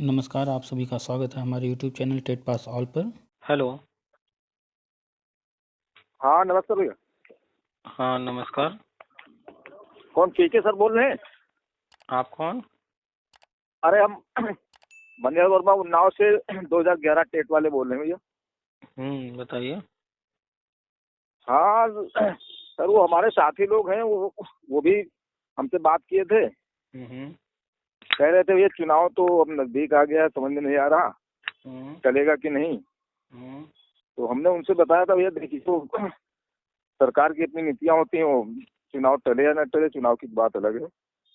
नमस्कार, आप सभी का स्वागत है हमारे YouTube channel TET pass all पर। हेलो। हाँ नमस्ते भैया। हाँ नमस्कार। कौन पीके सर बोल रहे हैं? आप कौन? अरे हम मंगल वर्मा उन्नाव से 2011 टेट वाले बोल रहे हैं भैया। बताइए। हाँ सर, वो हमारे साथी लोग हैं, वो भी हमसे बात किए थे। हम्म। कह रहे थे भैया चुनाव तो अब नजदीक आ गया है, समझ में नहीं आ रहा हम्म। चलेगा कि नहीं। हम्म। तो हमने उनसे बताया था भैया देखिए, तो सरकार की इतनी नीतियां होती हैं, वो चुनाव टले या न टले, चुनाव की बात अलग है,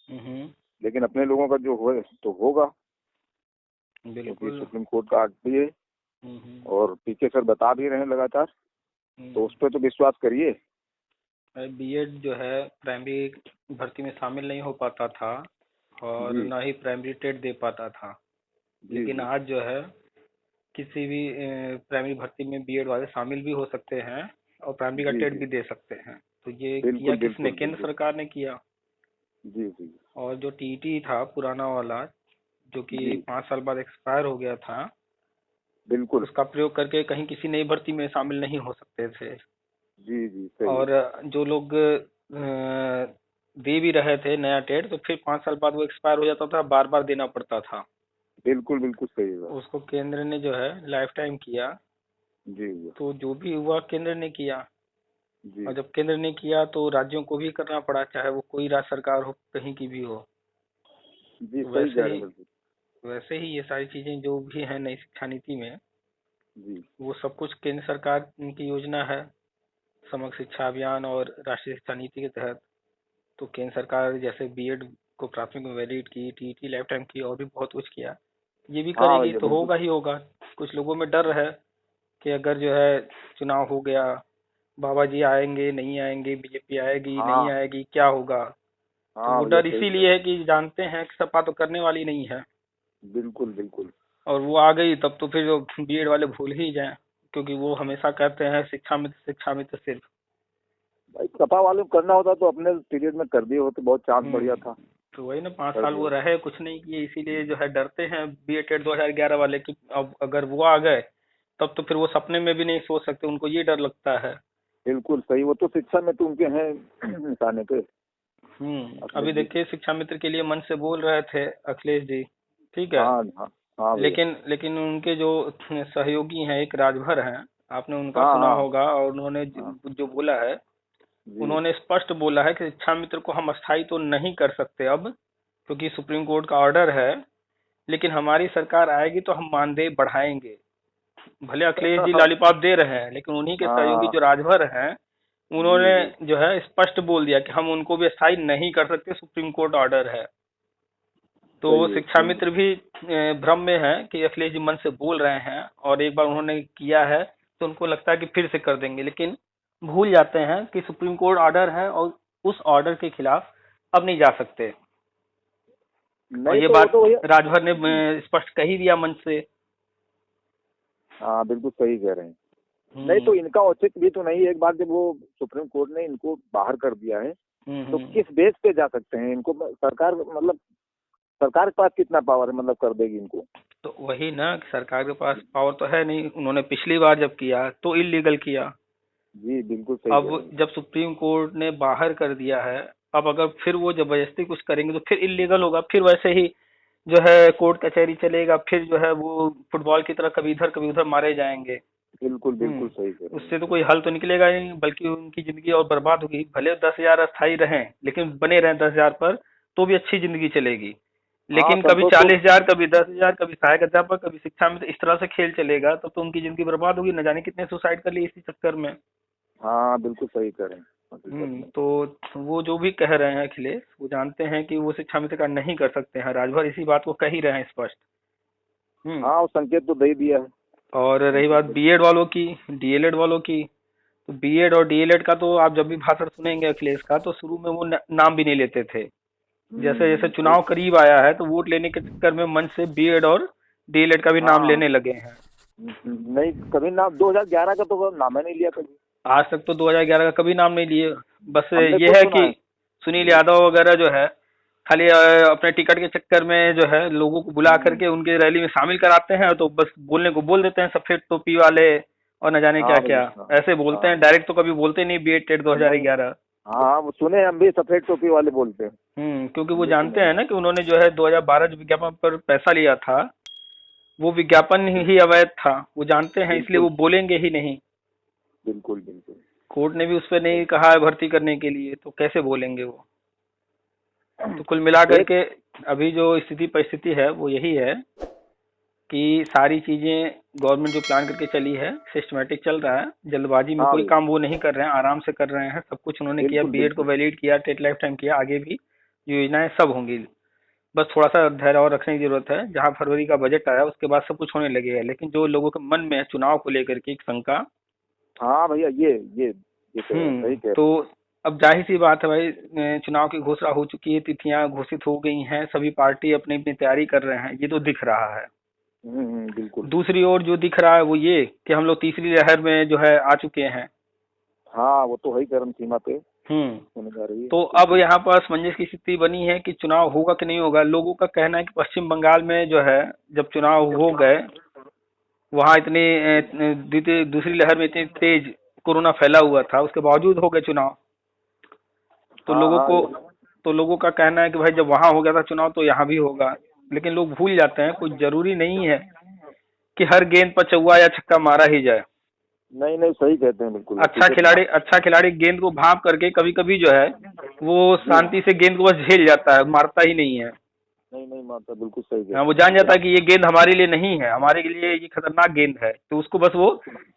हम्म। लेकिन अपने लोगों का जो हो तो होगा, क्योंकि बिल्कुल। सुप्रीम कोर्ट का आर्डर भी है हम्म। और पीके सर बता भी रहे हैं लगातार, तो उस पर तो विश्वास करिए। बीएड जो है प्राइमरी भर्ती में शामिल नहीं हो पाता था और जी ना ही प्राइमरी टेट दे पाता था। जी लेकिन जी आज जो है किसी भी प्राइमरी भर्ती में बीएड वाले शामिल भी हो सकते हैं और प्राइमरी का जी टेट जी। भी दे सकते हैं। तो ये किया बिल्कुल किसने? बिल्कुल केंद्र बिल्कुल। सरकार ने किया। जी जी और जो टीटी था पुराना वाला, जो कि जी। 5 साल बाद एक्सपायर हो गया था, बिल्कुल। उसका प्रयोग करके कहीं किसी नई भर्ती में शामिल नहीं हो सकते थे। जी जी सही है। और जो लोग दे भी रहे थे नया टेट, तो फिर 5 साल बाद वो एक्सपायर हो जाता था, बार बार देना पड़ता था। बिल्कुल बिल्कुल सही है बात। उसको केंद्र ने जो है लाइफ टाइम किया। जी जी तो जो भी हुआ केंद्र ने किया। और जी जब केंद्र ने किया तो राज्यों को भी करना पड़ा, चाहे वो कोई राज्य सरकार हो, कहीं की भी हो। जी तो सही कह रहे हैं, बिल्कुल। वैसे ही ये सारी चीजें जो भी है नई शिक्षा नीति में, जी वो सब कुछ केंद्र सरकार की योजना है। समग्र शिक्षा अभियान और राष्ट्रीय शिक्षा नीति के तहत तो केंद्र सरकार जैसे बीएड को प्राथमिक में वैलिड की, टीईटी लाइफ टाइम की, और भी बहुत कुछ किया। ये भी हाँ करेगी भैया तो बिल्कुल। होगा ही होगा। कुछ लोगों में डर है कि अगर जो है चुनाव हो गया, बाबा जी आएंगे नहीं आएंगे, बीजेपी आएगी नहीं हाँ आएगी, क्या होगा। तो हाँ वो भैया डर सही कह इसीलिए रहे है कि जानते हैं कि सपा तो करने वाली नहीं है। हैं। बिल्कुल बिल्कुल। और वो आ गई तब तो फिर जो बीएड वाले भूल ही जाएं, क्योंकि वो हमेशा कहते हैं शिक्षा में तो सिर्फ। भाई सपा वाले को करना होता तो अपने पीरियड में कर दिए होते, बहुत चांस बढ़िया था। तो वही ना, 5 साल कर वो दिया। रहे कुछ नहीं किए, इसीलिए जो है डरते हैं बीएड 2011 वाले कि अब अगर वो आ गए तब तो फिर वो सपने में भी नहीं सोच सकते, उनको ये डर लगता है। बिल्कुल सही, वो तो शिक्षा में तो उनके हैं निशाने पे अभी अखिलेश जी। देखिए शिक्षा मित्र के लिए मन से बोल रहे थे अखिलेश जी, ठीक है। हाँ हाँ हाँ भैया। लेकिन लेकिन उनके जो सहयोगी हैं, एक राजभर हैं, आपने उनका हाँ सुना हाँ होगा, और उन्होंने हाँ। जो बोला है, जी उन्होंने स्पष्ट बोला है कि शिक्षा मित्र को हम अस्थायी तो नहीं कर सकते अब, क्योंकि सुप्रीम कोर्ट का ऑर्डर है। लेकिन हमारी सरकार आएगी तो हम मानदेय बढ़ाएंगे। भले अखिलेश जी लॉलीपॉप दे रहे हैं, लेकिन उन्हीं के सहयोगी हाँ जो राजभर हैं, जी उन्होंने जी। जो है स्पष्ट बोल दिया कि हम उनको भी अस्थायी नहीं कर सकते, सुप्रीम कोर्ट ऑर्डर है। तो वो सही है शिक्षा बिल्कुल। मित्र भी भ्रम में है कि अखिलेश जी मन से बोल रहे हैं, और एक बार उन्होंने किया है तो उनको लगता है कि फिर से कर देंगे, लेकिन भूल जाते हैं कि सुप्रीम कोर्ट ऑर्डर है और उस ऑर्डर के खिलाफ अब नहीं जा सकते। और नहीं ये तो वो बात तो भैया। राजभर ने जी। स्पष्ट कह ही दिया मंच से। हाँ बिल्कुल सही कह रहे हैं। नहीं हम्म। तो इनका औचित्य भी तो नहीं है, एक बार जब वो सुप्रीम कोर्ट ने इनको बाहर कर दिया है, तो हम्म। किस बेस पे जा सकते हैं इनको, सरकार मतलब सरकार के पास कितना पावर है, मतलब कर देगी इनको। तो वही ना कि सरकार के पास पावर तो है नहीं, उन्होंने पिछली बार जब किया तो इलीगल किया। जी बिल्कुल सही अब कह रहे हैं। जब सुप्रीम कोर्ट ने बाहर कर दिया है, अब अगर फिर वो जबरदस्ती कुछ करेंगे तो फिर इलीगल होगा, फिर वैसे ही जो है कोर्ट कचहरी चलेगा, फिर जो है वो फुटबॉल की तरह कभी इधर मारे जाएंगे। बिल्कुल बिल्कुल सही कह हम्म। रहे हैं। उससे तो कोई हल तो निकलेगा ही नहीं, बल्कि उनकी जिंदगी और बर्बाद होगी। भले 10,000 अस्थायी रहें, लेकिन बने रहें 10,000 पर, तो भी अच्छी जिंदगी चलेगी। हाँ लेकिन कभी संतोष तो। 40,000, कभी 10,000, कभी सहायक अध्यापक, कभी शिक्षा में, तो इस तरह से खेल चलेगा तब तो उनकी जिंदगी बर्बाद होगी। न जाने कितने सुसाइड कर लिए इसी चक्कर में। हाँ बिल्कुल सही कह रहे हैं हकीकत में। तो वो जो भी कह रहे हैं अखिलेश, वो जानते हैं कि वो शिक्षा मित्र का नहीं कर सकते हैं, राजभर इसी बात को कह ही रहे हैं स्पष्ट। हम्म। हाँ वो संकेत तो दे ही दिया है। और रही बात बिल्कुल। बीएड वालों की, डीएलएड वालों की, तो बीएड और डीएलएड का तो आप जब भी भाषण सुनेंगे अखिलेश का, तो शुरू में वो नाम भी नहीं लेते थे। जैसे जैसे सही। चुनाव करीब आया है तो वोट लेने के चक्कर में मन से बीएड और डीएलएड का भी नाम हाँ लेने लगे हैं। नहीं कभी नाम 2011 का तो नाम ही नहीं लिया कभी। आज तक तो 2011 का कभी नाम नहीं लिए। बस हमने ये खुद है सुना कि है। सुनील जी यादव वगैरह जो है, खाली अपने टिकट के चक्कर में जो है लोगों को बुला करके उनके रैली में शामिल कराते हैं, तो बस बोलने को बोल देते हैं सफेद टोपी वाले और न जाने क्या हाँ क्या भाई, हाँ ऐसे बोलते हैं। हाँ डायरेक्ट तो कभी बोलते नहीं बीएड टेट नहीं, 2011। हाँ वो सुने हम भी, सफेद टोपी वाले बोलते हैं। क्योंकि वो ये जानते सुने हैं हैं। ना कि उन्होंने जो है 2012 जो विज्ञापन पर पैसा लिया था वो विज्ञापन ही अवैध था, वो जानते हैं, इसलिए बिल्कुल वो बोलेंगे ही नहीं। बिल्कुल बिल्कुल। कोर्ट ने भी उस पर नहीं कहा है भर्ती करने के लिए, तो कैसे बोलेंगे वो। तो कुल मिला एक, करके अभी जो स्थिति परिस्थिति है वो यही है कि सारी चीजें गवर्नमेंट जो प्लान करके चली है सिस्टमेटिक चल रहा है, जल्दबाजी में हाँ कोई भाई, काम वो नहीं कर रहे हैं, आराम से कर रहे हैं, सब कुछ उन्होंने किया, बिल्कुल बीएड को बिल्कुल। वैलिड किया, टेट लाइफ टाइम किया, आगे भी जो योजनाएं सब होंगी। बस थोड़ा सा धैर्य और रखने की जरूरत है, जहां फरवरी का बजट आया उसके बाद सब कुछ होने लगेगा, लेकिन जो लोगों के मन में है चुनाव को लेकर के एक शंका। हाँ भैया, ये तो है, सही कह तो रहे अब जाहिर सी बात है भाई, चुनाव की घोषणा हो चुकी है, तिथियां घोषित हो गई हैं, सभी पार्टी अपनी अपनी तैयारी कर रहे हैं, ये तो दिख रहा है। हैं। बिल्कुल। दूसरी ओर जो दिख रहा है वो ये कि हम लोग तीसरी लहर में जो है आ चुके हैं। हाँ वो तो है ही, चरम सीमा पे हम्म होने जा रही है, तो अब बिल्कुल। यहाँ पर असमंजस की स्थिति बनी है कि चुनाव होगा कि नहीं होगा। लोगों का कहना है कि पश्चिम बंगाल में जो है जब चुनाव हो गए, वहाँ इतनी दूसरी लहर में इतनी तेज कोरोना फैला हुआ था, उसके बावजूद हो गए चुनाव। तो हाँ लोगों हाँ को तो लोगों का कहना है कि भाई जब वहाँ हो गया था चुनाव तो यहाँ भी होगा। लेकिन लोग भूल जाते हैं कोई जरूरी नहीं है कि हर गेंद पर चौवा या छक्का मारा ही जाए। नहीं नहीं, सही कहते हैं, बिल्कुल हकीकत में। अच्छा खिलाड़ी गेंद को भांप करके कभी कभी जो है वो जी शांति से गेंद को बस झेल जाता है, मारता ही नहीं है। नहीं नहीं मारता, बिल्कुल सही हाँ, कहते वो हैं। जान जाता है कि ये गेंद हमारे लिए नहीं है, हमारे लिए ये खतरनाक गेंद है, तो उसको बस वो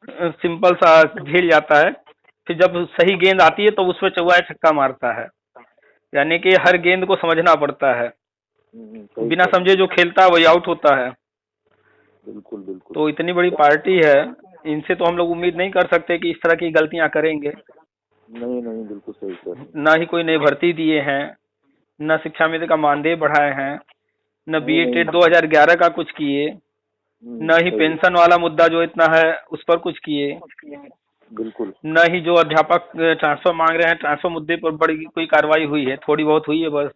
सिंपल सा झेल जाता है। फिर जब सही गेंद आती है तो उस पर चौवा या छक्का मारता है। यानी कि हर गेंद को समझना पड़ता है, सही बिना कह रहे समझे जो खेलता है वही आउट होता है। हैं, बिल्कुल बिल्कुल। तो इतनी बड़ी पार्टी है, इनसे तो हम लोग उम्मीद नहीं कर सकते कि इस तरह की गलतियां करेंगे। नहीं नहीं, बिल्कुल सही कह रहे हैं। न ही कोई नई भर्ती दिए हैं, न शिक्षा मित्र का मानदेय बढ़ाए हैं, न नहीं बीए नहीं, टेट 2011 का कुछ किए, न ही सही है, पेंशन वाला मुद्दा जो इतना है उस पर कुछ किए, बिल्कुल। न ही जो अध्यापक ट्रांसफर मांग रहे हैं ट्रांसफर मुद्दे पर बड़ी कोई कार्रवाई हुई है, थोड़ी बहुत हुई है बस।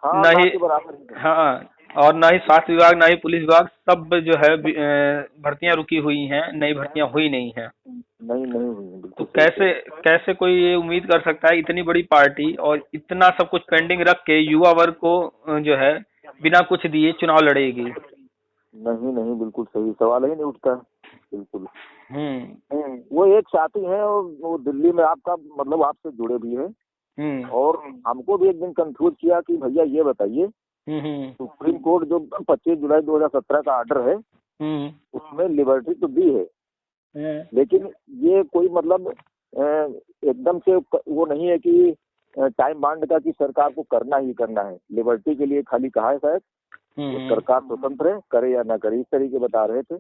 हाँ, न ना ही के बराबर ही है। हाँ, और न ही स्वास्थ्य विभाग न ही पुलिस विभाग, सब जो है भर्तियां रुकी हुई हैं, नई भर्तियां हुई नहीं है। नहीं नहीं हुई है, तो बिल्कुल सही कह कैसे रहे कैसे कोई ये उम्मीद कर सकता है इतनी बड़ी पार्टी और इतना सब कुछ पेंडिंग रख के युवा वर्ग को जो है बिना कुछ दिए चुनाव लड़ेगी। हैं। नहीं नहीं, बिल्कुल सही, सवाल ही नहीं उठता, बिल्कुल। हम्म वो एक साथी हैं, और वो दिल्ली में आपका मतलब आपसे जुड़े भी हैं, हम्म और हमको भी एक दिन कंफ्यूज किया कि भैया ये बताइए, हम्म सुप्रीम कोर्ट जो 25 जुलाई 2017 का ऑर्डर है, हम्म उसमें लिबर्टी तो दी है, हम्म लेकिन ये कोई मतलब एकदम से वो नहीं है कि टाइम बाउंड का कि सरकार को करना ही करना है। लिबर्टी के लिए खाली कहा है शायद, तो हम्म। सरकार स्वतंत्र है, करे या ना करे, इस तरीके बता रहे थे।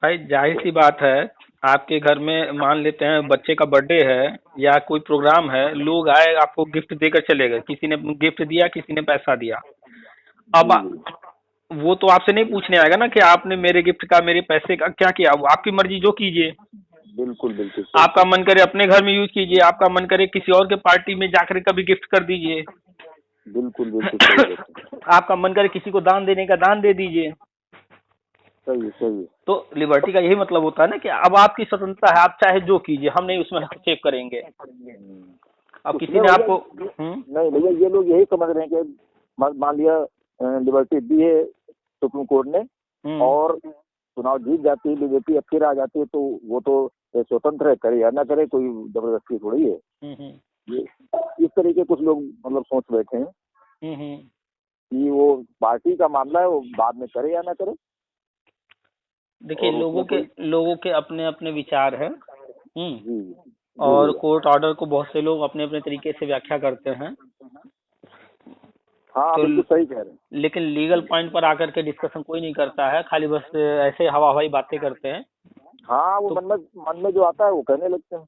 भाई जाहिर सी बात है, आपके घर में मान लेते हैं बच्चे का बर्थडे है या कोई प्रोग्राम है, लोग आए आपको गिफ्ट देकर चले गए, किसी ने गिफ्ट दिया किसी ने पैसा दिया। अब जी जी, वो तो आपसे नहीं पूछने आएगा ना कि आपने मेरे गिफ्ट का मेरे पैसे का क्या किया, वो आपकी मर्जी जो कीजिए। बिल्कुल बिल्कुल सही आपका कह मन करे अपने घर में यूज कीजिए, आपका मन करे किसी और के पार्टी में जाकर कभी गिफ्ट कर दीजिए। बिल्कुल बिल्कुल सही कहते हैं। आपका मन करे किसी को दान देने का दान दे दीजिए। सही है, सही है। तो लिबर्टी का यही मतलब होता है ना कि अब आपकी स्वतंत्रता है, आप चाहे जो कीजिए, हम नहीं उसमें हस्तक्षेप करेंगे। अब किसी उसमें ने भैया आपको नहीं भैया, ये लोग यही समझ रहे हैं कि मान लिया लिबर्टी दी है सुप्रीम कोर्ट ने, हम्म और चुनाव जीत जाती है बीजेपी, अब फिर आ जाती है, तो वो तो स्वतंत्र है, करे या ना करे, कोई जबरदस्ती थोड़ी है। ये इस तरीके कुछ लोग मतलब सोच बैठे हैं हम्म। कि वो पार्टी का मामला है, वो बाद में करे या ना करे, देखिए, और उसमें कोई। लोगों के अपने अपने विचार हैं। जी जी और भैया। कोर्ट ऑर्डर को बहुत से लोग अपने अपने तरीके से व्याख्या करते हैं। हाँ, तो बिल्कुल सही कह रहे हैं। लेकिन लीगल पॉइंट पर आकर के डिस्कशन कोई नहीं करता है, खाली बस ऐसे हवा हवाई बातें करते हैं। हाँ, वो तो मन में जो आता है वो कहने लगते हैं।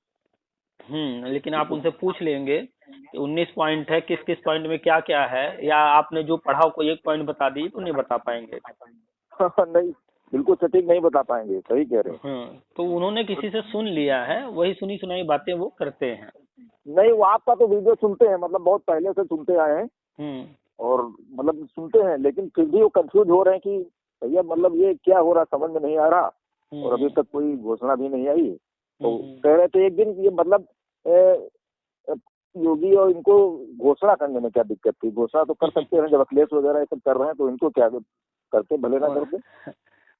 लेकिन आप उनसे पूछ लेंगे कि 19 पॉइंट है, किस किस पॉइंट में क्या क्या है, या आपने जो पढ़ा हो कोई एक पॉइंट बता दी तो नहीं बता पाएंगे। नहीं, बिल्कुल सटीक नहीं बता पाएंगे, सही कह रहे हैं। तो उन्होंने किसी से सुन लिया है, वही सुनी सुनाई बातें वो करते हैं। नहीं, वो आपका तो वीडियो सुनते हैं, मतलब बहुत पहले से सुनते आए हैं, और मतलब सुनते हैं, लेकिन फिर भी वो कंफ्यूज हो रहे हैं कि भैया मतलब ये क्या हो रहा समझ में नहीं आ रहा, और अभी तक कोई घोषणा भी नहीं आई। तो कह रहे थे एक दिन ये मतलब योगी और इनको घोषणा करने में क्या दिक्कत थी, घोषणा तो कर सकते हैं, जब अखिलेश वगैरह ये सब कर रहे हैं तो इनको क्या करते, भले ना करते।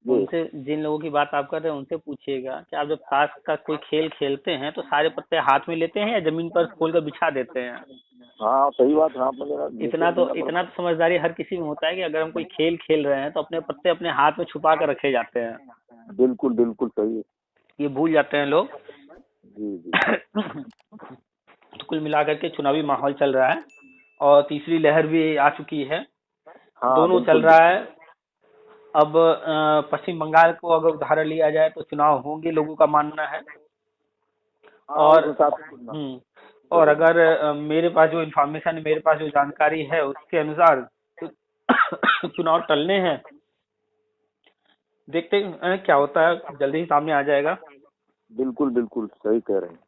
उनसे, जिन लोगों की बात आप कर रहे हैं उनसे पूछिएगा कि आप जब ताश का कोई खेल खेलते हैं तो सारे पत्ते हाथ में लेते हैं या जमीन पर खोल कर बिछा देते हैं? हाँ सही बात। हाँ इतना तो समझदारी हर किसी में होता है कि अगर हम कोई खेल खेल रहे हैं तो अपने पत्ते अपने हाथ में छुपा कर रखे जाते हैं। बिल्कुल बिल्कुल सही है, ये भूल जाते हैं लोग। जी जी। तो कुल मिलाकर के चुनावी माहौल चल रहा है और तीसरी लहर भी आ चुकी है। हाँ, दोनों चल रहा है। अब पश्चिम बंगाल को अगर उदाहरण लिया जाए तो चुनाव होंगे, लोगों का मानना है। और अगर मेरे पास जो इन्फॉर्मेशन है, मेरे पास जो जानकारी है उसके अनुसार तो चुनाव टलने हैं। देखते हैं क्या होता है, जल्दी ही सामने आ जाएगा। बिल्कुल बिल्कुल सही कह रहे हैं।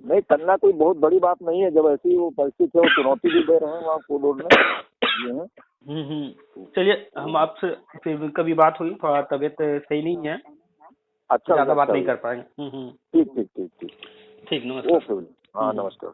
नहीं, करना कोई बहुत बड़ी बात नहीं है, जब ऐसी वो परिस्थिति है, वो चुनौती भी दे रहे हैं वहाँ कोर्ट में। चलिए, हम आपसे फिर कभी बात हुई, थोड़ा तबीयत सही नहीं है, अच्छा, ज्यादा बात नहीं कर पाएंगे। ठीक ठीक ठीक ठीक ठीक, नमस्कार। ओके, हाँ नमस्कार।